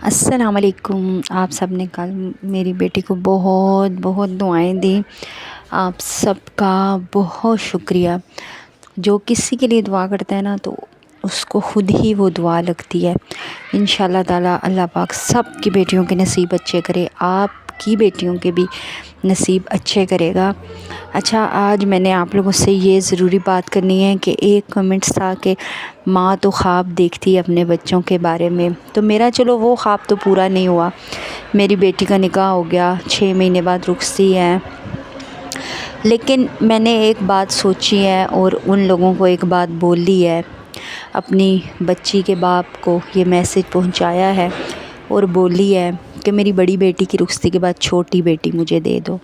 السلام علیکم۔ آپ سب نے کل میری بیٹی کو بہت بہت دعائیں دیں۔ آپ سب کا بہت شکریہ۔ جو کسی کے لیے دعا کرتا ہے نا تو اس کو خود ہی وہ دعا لگتی ہے۔ انشاءاللہ تعالی اللہ پاک سب کی بیٹیوں کے نصیب اچھے کرے، آپ کی بیٹیوں کے بھی نصیب اچھے کرے گا۔ اچھا، آج میں نے آپ لوگوں سے یہ ضروری بات کرنی ہے کہ ایک کمنٹس تھا کہ ماں تو خواب دیکھتی ہے اپنے بچوں کے بارے میں، تو میرا چلو وہ خواب تو پورا نہیں ہوا۔ میری بیٹی کا نکاح ہو گیا، 6 مہینے بعد رخصتی ہے، لیکن میں نے ایک بات سوچی ہے اور ان لوگوں کو ایک بات بولی ہے، اپنی بچی کے باپ کو یہ میسج پہنچایا ہے اور بولی ہے کہ میری بڑی بیٹی کی رخصتی کے بعد چھوٹی بیٹی مجھے دے دو،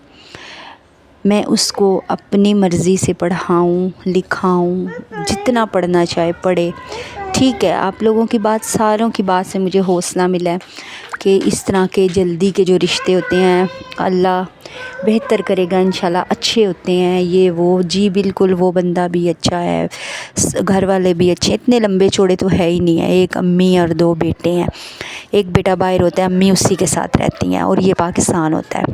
میں اس کو اپنی مرضی سے پڑھاؤں لکھاؤں، جتنا پڑھنا چاہے پڑھے۔ ٹھیک ہے، آپ لوگوں کی بات، ساروں کی بات سے مجھے حوصلہ ملا ہے کہ اس طرح کے جلدی کے جو رشتے ہوتے ہیں اللہ بہتر کرے گا انشاءاللہ، اچھے ہوتے ہیں یہ وہ، جی بالکل وہ بندہ بھی اچھا ہے، گھر والے بھی اچھے، اتنے لمبے چوڑے تو ہے ہی نہیں ہے۔ ایک امی اور 2 بیٹے ہیں، ایک بیٹا باہر ہوتا ہے، امی اسی کے ساتھ رہتی ہیں، اور یہ پاکستان ہوتا ہے،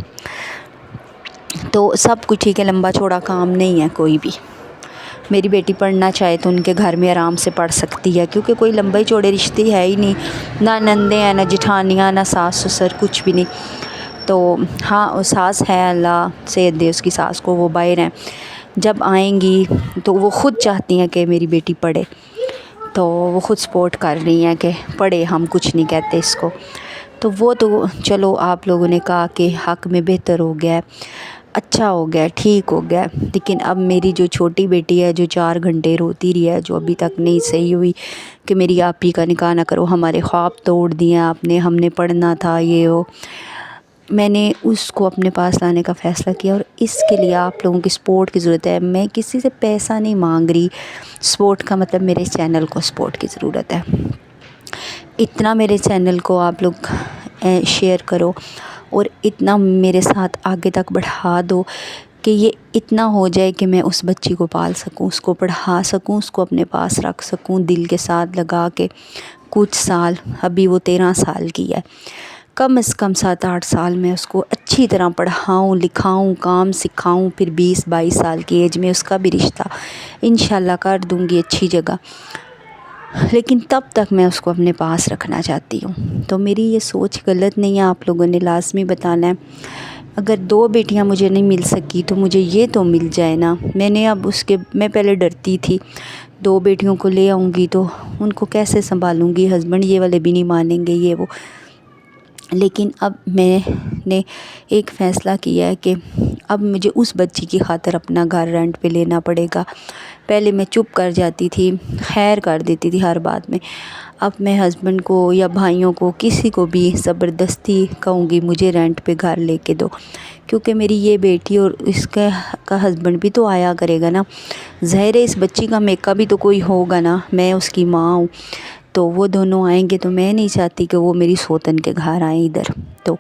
تو سب کچھ ٹھیک ہے، لمبا چوڑا کام نہیں ہے کوئی بھی۔ میری بیٹی پڑھنا چاہے تو ان کے گھر میں آرام سے پڑھ سکتی ہے، کیونکہ کوئی لمبے چوڑے رشتے ہے ہی نہیں، نہ نندیں ہیں، نہ جٹھانیاں، نہ ساس سسر، کچھ بھی نہیں۔ تو ہاں ساس ہے، اللہ صحت دے اس کی ساس کو، وہ باہر ہیں، جب آئیں گی تو وہ خود چاہتی ہیں کہ میری بیٹی پڑھے، تو وہ خود سپورٹ کر رہی ہیں کہ پڑھے، ہم کچھ نہیں کہتے اس کو۔ تو وہ تو چلو آپ لوگوں نے کہا کہ حق میں بہتر ہو گیا ہے، اچھا ہو گیا، ٹھیک ہو گیا، لیکن اب میری جو چھوٹی بیٹی ہے جو 4 گھنٹے روتی رہی ہے، جو ابھی تک نہیں صحیح ہوئی کہ میری آپ ہی کا نکاح نہ کرو، ہمارے خواب توڑ دیے آپ نے، ہم نے پڑھنا تھا یہ وہ، میں نے اس کو اپنے پاس لانے کا فیصلہ کیا، اور اس کے لیے آپ لوگوں کی سپورٹ کی ضرورت ہے۔ میں کسی سے پیسہ نہیں مانگ رہی، سپورٹ کا مطلب میرے چینل کو سپورٹ کی ضرورت ہے۔ اتنا میرے چینل کو آپ لوگ شیئر کرو اور اتنا میرے ساتھ آگے تک بڑھا دو کہ یہ اتنا ہو جائے کہ میں اس بچی کو پال سکوں، اس کو پڑھا سکوں، اس کو اپنے پاس رکھ سکوں، دل کے ساتھ لگا کے کچھ سال، ابھی وہ 13 سال کی ہے، کم از کم 7-8 سال میں اس کو اچھی طرح پڑھاؤں لکھاؤں، کام سکھاؤں، پھر 20-22 سال کی ایج میں اس کا بھی رشتہ انشاءاللہ کر دوں گی اچھی جگہ، لیکن تب تک میں اس کو اپنے پاس رکھنا چاہتی ہوں۔ تو میری یہ سوچ غلط نہیں ہے، آپ لوگوں نے لازمی بتانا ہے۔ اگر 2 بیٹیاں مجھے نہیں مل سکی تو مجھے یہ تو مل جائے نا۔ میں پہلے ڈرتی تھی 2 بیٹیوں کو لے آؤں گی تو ان کو کیسے سنبھالوں گی، ہسبینڈ یہ والے بھی نہیں مانیں گے یہ وہ، لیکن اب میں نے ایک فیصلہ کیا ہے کہ اب مجھے اس بچی کی خاطر اپنا گھر رینٹ پہ لینا پڑے گا۔ پہلے میں چپ کر جاتی تھی، خیر کر دیتی تھی ہر بات میں، اب میں ہسبینڈ کو یا بھائیوں کو کسی کو بھی زبردستی کہوں گی مجھے رینٹ پہ گھر لے کے دو، کیونکہ میری یہ بیٹی اور اس کا ہسبینڈ بھی تو آیا کرے گا نا، ظاہر ہے اس بچی کا میکا بھی تو کوئی ہوگا نا، میں اس کی ماں ہوں، تو وہ دونوں آئیں گے تو میں نہیں چاہتی کہ وہ میری سوتن کے گھر آئیں ادھر، تو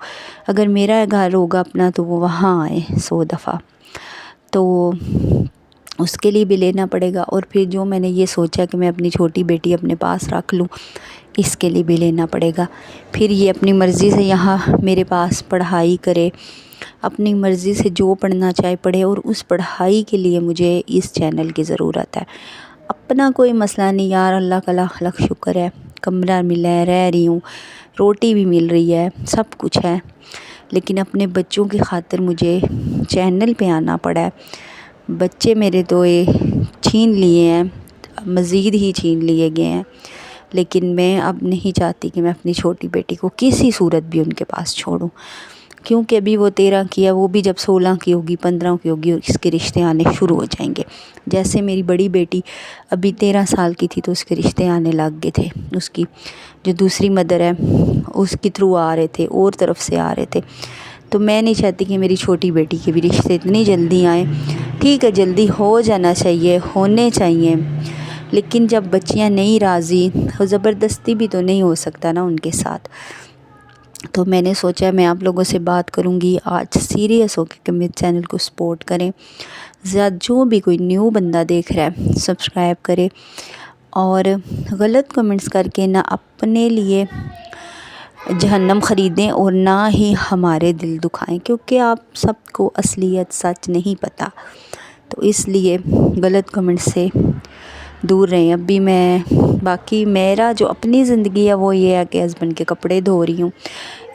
اگر میرا گھر ہوگا اپنا تو وہ وہاں آئے 100 دفعہ، تو اس کے لیے بھی لینا پڑے گا، اور پھر جو میں نے یہ سوچا کہ میں اپنی چھوٹی بیٹی اپنے پاس رکھ لوں، اس کے لیے بھی لینا پڑے گا، پھر یہ اپنی مرضی سے یہاں میرے پاس پڑھائی کرے، اپنی مرضی سے جو پڑھنا چاہے پڑھے، اور اس پڑھائی کے لیے مجھے اس چینل کی ضرورت ہے۔ اپنا کوئی مسئلہ نہیں یار، اللہ کا لاکھ لاکھ شکر ہے، کمرہ ملا ہے، رہ رہی ہوں، روٹی بھی مل رہی ہے، سب کچھ ہے، لیکن اپنے بچوں کی خاطر مجھے چینل پہ آنا پڑا ہے۔ بچے میرے تو یہ چھین لیے ہیں، مزید ہی چھین لیے گئے ہیں، لیکن میں اب نہیں چاہتی کہ میں اپنی چھوٹی بیٹی کو کسی صورت بھی ان کے پاس چھوڑوں، کیونکہ ابھی وہ 13 کی ہے، وہ بھی جب 16 کی ہوگی 15 کی ہوگی اس کے رشتے آنے شروع ہو جائیں گے، جیسے میری بڑی بیٹی ابھی 13 سال کی تھی تو اس کے رشتے آنے لگ گئے تھے، اس کی جو دوسری مدر ہے اس کے تھرو آ رہے تھے، اور طرف سے آ رہے تھے، تو میں نہیں چاہتی کہ میری چھوٹی بیٹی کے بھی رشتے اتنی جلدی آئیں۔ ٹھیک ہے جلدی ہو جانا چاہیے، ہونے چاہیے، لیکن جب بچیاں نہیں راضی تو زبردستی بھی تو نہیں ہو سکتا نا ان کے ساتھ، تو میں نے سوچا میں آپ لوگوں سے بات کروں گی آج سیریس ہو کے کہ میرے چینل کو سپورٹ کریں، جو بھی کوئی نیو بندہ دیکھ رہا ہے سبسکرائب کرے، اور غلط کمنٹس کر کے نہ اپنے لیے جہنم خریدیں اور نہ ہی ہمارے دل دکھائیں، کیونکہ آپ سب کو اصلیت سچ نہیں پتہ، تو اس لیے غلط کمنٹ سے دور رہیں۔ اب بھی میں باقی میرا جو اپنی زندگی ہے وہ یہ ہے کہ ہسبینڈ کے کپڑے دھو رہی ہوں۔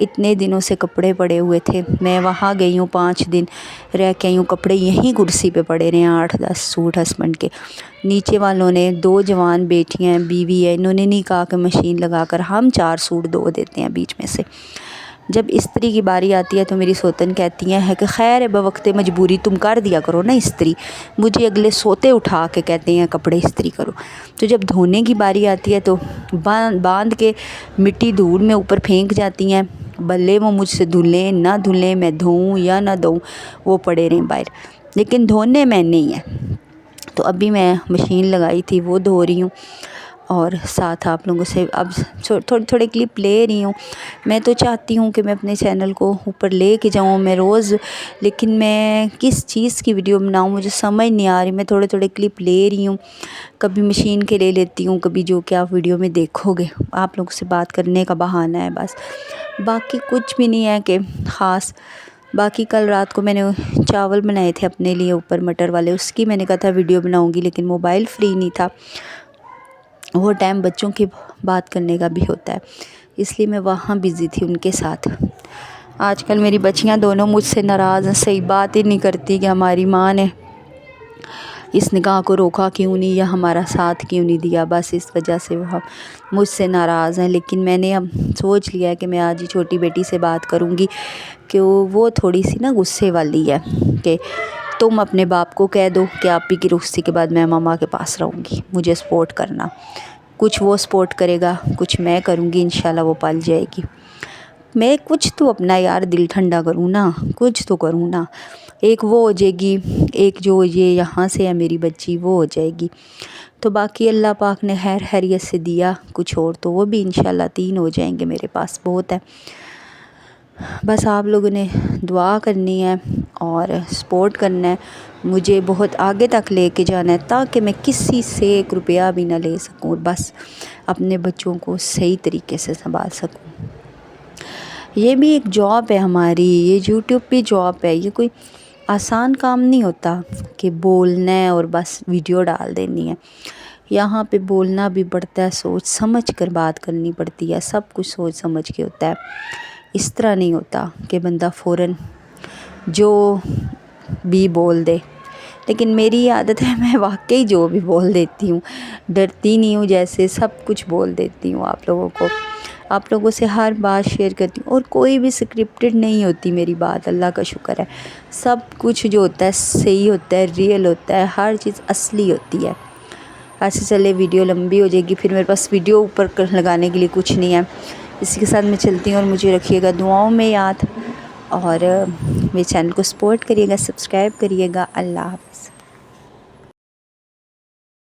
اتنے دنوں سے کپڑے پڑے ہوئے تھے، میں وہاں گئی ہوں 5 دن رہ کے آئی ہوں، کپڑے یہیں کرسی پہ پڑے رہے ہیں، 8-10 سوٹ ہسبینڈ کے۔ نیچے والوں نے 2 جوان بیٹیاں بیوی ہے، انہوں نے نہیں کہا کہ مشین لگا کر ہم 4 سوٹ دھو دیتے ہیں بیچ میں سے۔ جب استری کی باری آتی ہے تو میری سوتن کہتی ہیں کہ خیر ہے بوقت مجبوری تم کر دیا کرو نا استری، مجھے اگلے سوتے اٹھا کے کہتے ہیں کپڑے استری کرو۔ تو جب دھونے کی باری آتی ہے تو باندھ کے مٹی دھول میں اوپر پھینک جاتی ہیں، بلے وہ مجھ سے دھلیں نہ دھلیں، میں دھوؤں یا نہ دھوؤں، وہ پڑے رہیں باہر، لیکن دھونے میں نہیں ہے۔ تو ابھی میں مشین لگائی تھی وہ دھو رہی ہوں، اور ساتھ آپ لوگوں سے اب تھوڑے کلپ لے رہی ہوں۔ میں تو چاہتی ہوں کہ میں اپنے چینل کو اوپر لے کے جاؤں میں روز، لیکن میں کس چیز کی ویڈیو بناؤں مجھے سمجھ نہیں آ رہی۔ میں تھوڑے کلپ لے رہی ہوں، کبھی مشین کے لے لیتی ہوں، کبھی جو کہ آپ ویڈیو میں دیکھو گے، آپ لوگوں سے بات کرنے کا بہانہ ہے بس، باقی کچھ بھی نہیں ہے کہ خاص۔ باقی کل رات کو میں نے چاول بنائے تھے اپنے لیے اوپر مٹر والے، اس کی میں نے کہا تھا ویڈیو بناؤں گی، لیکن موبائل فری نہیں تھا، وہ ٹائم بچوں کی بات کرنے کا بھی ہوتا ہے، اس لیے میں وہاں بزی تھی ان کے ساتھ۔ آج کل میری بچیاں دونوں مجھ سے ناراض ہیں، صحیح بات ہی نہیں کرتی کہ ہماری ماں نے اس نکاح کو روکا کیوں نہیں یا ہمارا ساتھ کیوں نہیں دیا، بس اس وجہ سے وہ مجھ سے ناراض ہیں۔ لیکن میں نے اب سوچ لیا ہے کہ میں آج ہی چھوٹی بیٹی سے بات کروں گی کہ وہ تھوڑی سی نا غصے والی ہے، کہ تم اپنے باپ کو کہہ دو کہ آپی کی رخصتی کے بعد میں ماما کے پاس رہوں گی، مجھے سپورٹ کرنا، کچھ وہ سپورٹ کرے گا کچھ میں کروں گی، انشاءاللہ وہ پل جائے گی۔ میں کچھ تو اپنا یار دل ٹھنڈا کروں نا، کچھ تو کروں نا، ایک وہ ہو جائے گی، ایک جو یہ یہاں سے ہے میری بچی وہ ہو جائے گی، تو باقی اللہ پاک نے خیر خیریت سے دیا کچھ اور تو وہ بھی انشاءاللہ 3 ہو جائیں گے، میرے پاس بہت ہے۔ بس آپ لوگوں نے دعا کرنی ہے اور سپورٹ کرنا ہے، مجھے بہت آگے تک لے کے جانا ہے، تاکہ میں کسی سے 1 روپیہ بھی نہ لے سکوں، بس اپنے بچوں کو صحیح طریقے سے سنبھال سکوں۔ یہ بھی ایک جاب ہے ہماری، یہ یوٹیوب بھی جاب ہے، یہ کوئی آسان کام نہیں ہوتا کہ بولنا ہے اور بس ویڈیو ڈال دینی ہے، یہاں پہ بولنا بھی پڑتا ہے، سوچ سمجھ کر بات کرنی پڑتی ہے، سب کچھ سوچ سمجھ کے ہوتا ہے، اس طرح نہیں ہوتا کہ بندہ فوراً جو بھی بول دے۔ لیکن میری عادت ہے میں واقعی جو بھی بول دیتی ہوں، ڈرتی نہیں ہوں، جیسے سب کچھ بول دیتی ہوں آپ لوگوں کو، آپ لوگوں سے ہر بات شیئر کرتی ہوں، اور کوئی بھی سکرپٹڈ نہیں ہوتی میری بات، اللہ کا شکر ہے، سب کچھ جو ہوتا ہے صحیح ہوتا ہے، ریئل ہوتا ہے، ہر چیز اصلی ہوتی ہے۔ ایسے چلے ویڈیو لمبی ہو جائے گی، پھر میرے پاس ویڈیو اوپر لگانے کے لیے کچھ نہیں ہے، اسی کے ساتھ میں چلتی ہوں، اور مجھے رکھیے گا دعاؤں میں یاد، اور میرے چینل کو سپورٹ کریے گا، سبسکرائب کریے گا۔ اللہ حافظ۔